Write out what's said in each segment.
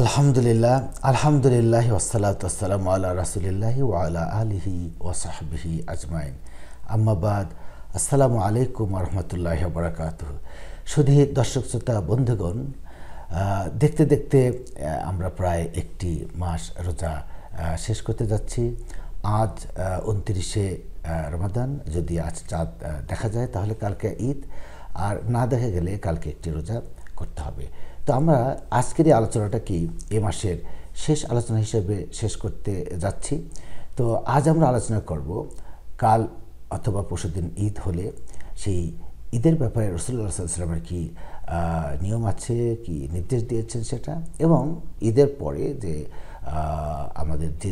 আলহামদুলিল্লাহ আলহামদুলিল্লাহ ওয়াসসালাতু ওয়াসসালামু আলা রাসূলিল্লাহি ওয়া আলা আলিহি ওয়া সাহবিহি আজমাইন আম্মা বাদ আসসালামু আলাইকুম ওয়া রাহমাতুল্লাহি ওয়া বারাকাতুহু। শুধু দর্শক শ্রোতা বন্ধুগণ, দেখতে দেখতে আমরা প্রায় একটি মাস রোজা শেষ করতে যাচ্ছি। আজ 29শে রমাদান। যদি আজ চাঁদ দেখা যায় তাহলে কালকে ঈদ, আর না দেখা গেলে কালকে একটি রোজা করতে হবে। তো আমরা আজকের এই আলোচনাটা কি এ মাসের শেষ আলোচনা হিসেবে শেষ করতে যাচ্ছি। তো আজ আমরা আলোচনা করব কাল অথবা পরশুদিন ঈদ হলে সেই ঈদের ব্যাপারে রাসূলুল্লাহ সাল্লাল্লাহু আলাইহি ওয়াসাল্লামের কি নিয়ম আছে, কি নির্দেশ দিয়েছেন সেটা, এবং ঈদের পরে যে আমাদের যে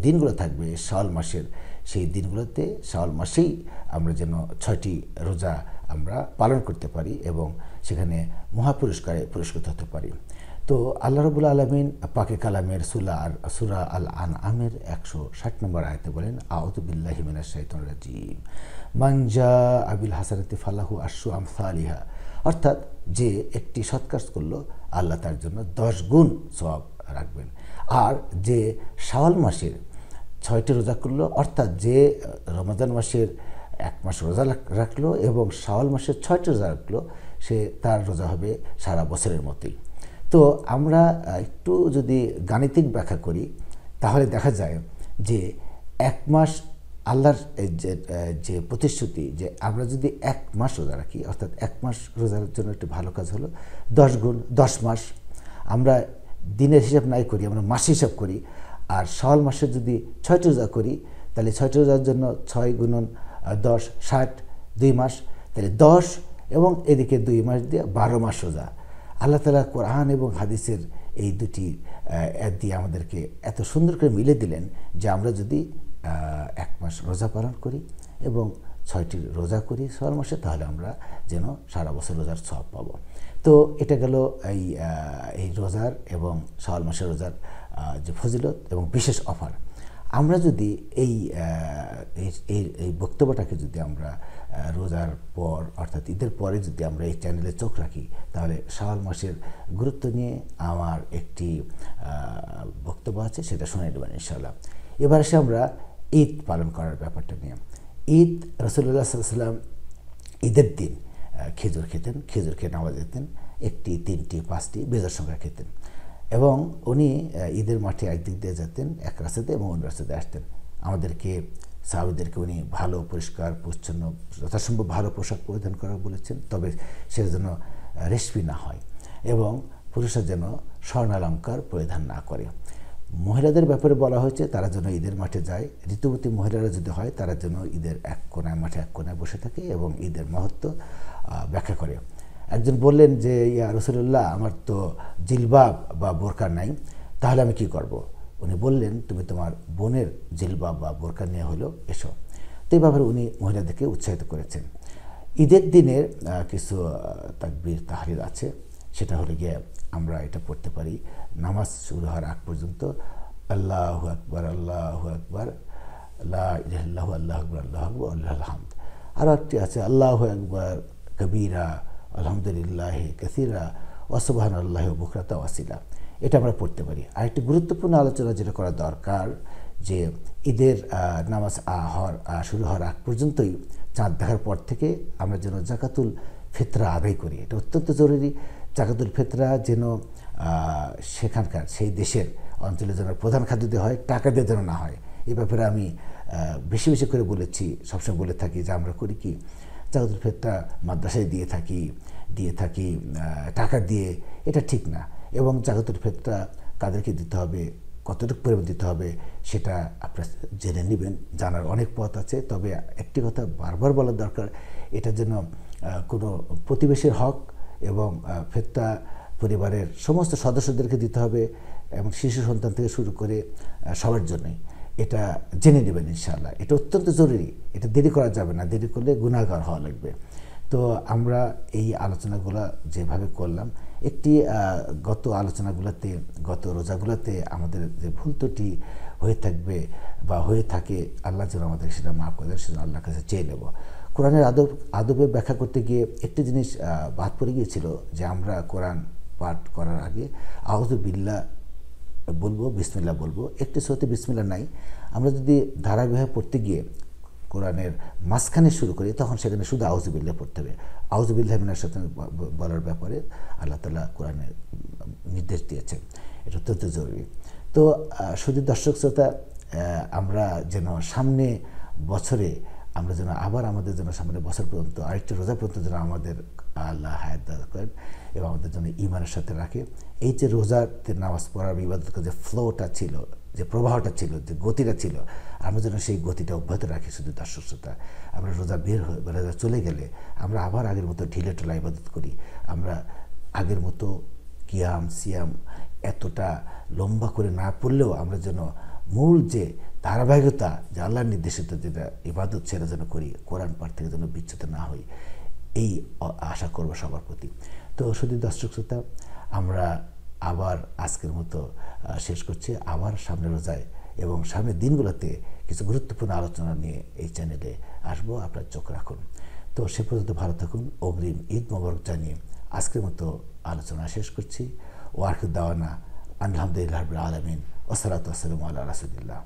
দিনগুলো থাকবে শাওয়াল মাসের, সেই দিনগুলোতে শাওয়াল মাসেই আমরা যেন 6টি রোজা আমরা পালন করতে পারি এবং সেখানে মহাপুরস্কারে পুরস্কৃত হতে পারি। তো আল্লাহ রাব্বুল আলামিন পাকে কালামের সূরা আল আনআমের 160 নম্বর আয়াতে বলেন, আউযু বিল্লাহি মিনাশ শাইতানির রাজিম, মান জাআ বিল হাসানাতি ফালাহু আশরু আমসালিহা। অর্থাৎ যে একটি সৎ কাজ করলো আল্লাহ তার জন্য 10 গুণ সওয়াব রাখবেন। আর যে শাওয়াল মাসের 6টি রোজা করলো, অর্থাৎ যে রমজান মাসের 1 মাস রোজা রাখলো এবং শাওয়াল মাসের 6টি রোজা রাখলো, সে তার রোজা হবে সারা বছরের মতোই। তো আমরা একটু যদি গাণিতিক ব্যাখ্যা করি তাহলে দেখা যায় যে 1 মাস আল্লাহর যে প্রতিশ্রুতি, যে আমরা যদি 1 মাস রোজা রাখি, অর্থাৎ 1 মাস রোজার জন্য একটি ভালো কাজ হলো 10 গুণ 10 মাস। আমরা দিনের হিসাব নাই করি, আমরা মাস হিসাব করি। আর শাওয়াল মাসে যদি 6টি রোজা করি তাহলে 6টি রোজার জন্য 6 গুণন 10 60, 2 মাস, তাহলে 10 এবং এদিকে 2 মাস দিয়ে 12 মাস রোজা। আল্লাহ তাআলা কোরআন এবং হাদিসের এই দুটি দিয়ে আমাদেরকে এত সুন্দর করে মিলে দিলেন যে আমরা যদি 1 মাস রোজা পালন করি এবং 6টি রোজা করি শাওয়াল মাসে, তাহলে আমরা যেন সারা বছর রোজার সওয়াব পাবো। তো এটা গেল এই রোজার এবং শাওয়াল মাসের রোজার যে ফজিলত এবং বিশেষ অফার। আমরা যদি এই বক্তব্যটাকে যদি আমরা রোজার পর অর্থাৎ ঈদের পরে যদি আমরা এই চ্যানেলে চোখ রাখি, তাহলে শাওয়াল মাসের গুরুত্ব নিয়ে আমার একটি বক্তব্য আছে, সেটা শুনে নেবেন ইনশাআল্লাহ। এবার আসে আমরা ঈদ পালন করার ব্যাপারটা নিয়ে। ঈদ রাসূলুল্লাহ সাল্লাল্লাহু আলাইহি ওয়াসাল্লাম ঈদের দিন খেজুর খেতেন, খেজুর খেয়ে নামাজ যেতেন, 1টি 3টি 5টি বেজোড় সংখ্যা খেতেন, এবং উনি ঈদের মাঠে একদিক দিয়ে যেতেন এক রাস্তাতে এবং অন্য রাস্তাতে আসতেন। আমাদেরকে সাহাবীদেরকে উনি ভালো পরিষ্কার পরিচ্ছন্ন যথাসম্ভব ভালো পোশাক পরিধান করা বলেছেন, তবে সেটা যেন রেশমি না হয় এবং পুরুষরা যেন স্বর্ণালঙ্কার পরিধান না করে। মহিলাদের ব্যাপারে বলা হয়েছে তারা যেন ঈদের মাঠে যায়, ঋতুবতী মহিলারা যদি হয় তারা যেন ঈদের এক কোণায় মাঠে এক কোণায় বসে থাকে এবং ঈদের মাহাত্ম্য ব্যাখ্যা করে। একজন বললেন যে, ইয়া রাসূলুল্লাহ, আমার তো জিলবাব বা বোরকা নাই, তাহলে আমি কি করব? উনি বললেন, তুমি তোমার বোনের জিলবাব বা বোরকা নিয়ে হলো এসো। তো এই ব্যাপারে উনি মহিলাদেরকে উৎসাহিত করেছেন। ঈদের দিনের কিছু তাকবীর তাহলিল আছে, সেটা হলে গিয়ে আমরা এটা পড়তে পারি নামাজ শুরু হওয়ার আগ পর্যন্ত, আল্লাহু আকবার আল্লাহু আকবার, লা ইলাহা ইল্লাল্লাহু আল্লাহু আকবার আল্লাহু আকবার ওয়ালিল্লাহিল হামদ। আরও একটি আছে আল্লাহু আকবার কবীরা আলহামদুলিল্লাহি কাসীরা ওয়া সুবহানাল্লাহি ওয়া বুকরাতাও ওয়াসিলা। এটা আমরা পড়তে পারি। আরেকটি গুরুত্বপূর্ণ আলোচনা যেটা করা দরকার, যে ঈদের নামাজ শুরু হওয়ার আগ পর্যন্তই চাঁদ দেখার পর থেকে আমরা যেন জাকাতুল ফিতরা আদায় করি। এটা অত্যন্ত জরুরি। জাকাতুল ফিতরা যেন সেখানকার সেই দেশের অঞ্চলে যেন প্রধান খাদ্য দিয়ে হয়, টাকা দিয়ে যেন না হয়। এই ব্যাপারে আমি বেশি বেশি করে বলেছি, সবসময় বলে থাকি যে আমরা করি কি, জাকাতুল ফিতরা মাদ্রাসায় দিয়ে থাকি টাকা দিয়ে, এটা ঠিক না। এবং জাকাতুল ফিতরা কাদেরকে দিতে হবে, কতটুকু পরিমাণ দিতে হবে, সেটা আপনারা জেনে নেবেন। জানার অনেক পথ আছে, তবে একটি কথা বারবার বলার দরকার, এটা যেন কোনো প্রতিবেশীর হক এবং ফিতরা পরিবারের সমস্ত সদস্যদেরকে দিতে হবে এবং শিশু সন্তান থেকে শুরু করে সবার জন্যই। এটা জেনে নেবেন ইনশাআল্লাহ। এটা অত্যন্ত জরুরি, এটা দেরি করা যাবে না, দেরি করলে গুনাহগার হওয়া লাগবে। তো আমরা এই আলোচনাগুলো যেভাবে করলাম, একটি গত আলোচনাগুলোতে গত রোজাগুলোতে আমাদের যে ভুল ত্রুটি হয়ে থাকবে বা হয়ে থাকে, আল্লাহ যেন আমাদের সেটা মাফ করে দেন, সেজন্য আল্লাহর কাছে চেয়ে নেব। কোরআনের আদবের ব্যাখ্যা করতে গিয়ে একটি জিনিস বাদ পড়ে গিয়েছিল, যে আমরা কোরআন পাঠ করার আগে আউযু বিল্লাহ বলবো, বিসমিল্লাহ বলবো। একটি সূরাতে বিসমিল্লাহ নাই। আমরা যদি ধারাবাহিক পড়তে গিয়ে কোরআনের মাঝখানে শুরু করি, তখন সেখানে শুধু আউযুবিল্লাহ পড়তে হবে। আউযুবিল্লাহি মিনাশ শাইতানির বলার ব্যাপারে আল্লাহ তাআলা কোরআনে নির্দেশ দিয়েছেন। এটা অত্যন্ত জরুরি। তো শুধু দর্শক শ্রোতা, আমরা যেন সামনে বছরে আমরা যেন আবার আমাদের যেন সামনে বছর পর্যন্ত আরেকটা রোজা পর্যন্ত যেন আমাদের আল্লাহ হায়াত দান করেন এবং আমাদের জন্য ঈমানের সাথে রাখে। এই যে রোজাতে নামাজ পড়ার ইবাদত যে ফ্লোটা ছিল, যে প্রবাহটা ছিল, যে গতিটা ছিল, আমরা যেন সেই গতিটা অব্যাহত রাখি। শুধু দর্শক শ্রোতা, আমরা রোজা বের হয়ে রোজা চলে গেলে আমরা আবার আগের মতো ঢিলে ঢালা ইবাদত করি। আমরা আগের মতো কিয়াম সিয়াম এতটা লম্বা করে না পড়লেও আমরা যেন মূল যে ধারাবাহিকতা, যে আল্লাহর নির্দেশিত যেটা ইবাদত, সেটা যেন করি। কোরআন পাঠ থেকে যেন বিচ্যুত না হই, এই আশা করব সবার প্রতি। তো শুধু দর্শক শ্রোতা, আমরা আবার আজকের মতো শেষ করছি। আবার সামনে রোজায় এবং সামনের দিনগুলোতে কিছু গুরুত্বপূর্ণ আলোচনা নিয়ে এই চ্যানেলে আসবো। আপনার চোখ রাখুন। তো সে পর্যন্ত ভালো থাকুন। অগ্রিম ঈদ মোবারক জানিয়ে আজকের মতো আলোচনা শেষ করছি। ও আখির দাওয়ানা আলহামদুলিল্লাহি রাব্বিল আলামিন ওয়া সালাতু ওয়া সালামু আলা রাসূলিল্লাহ।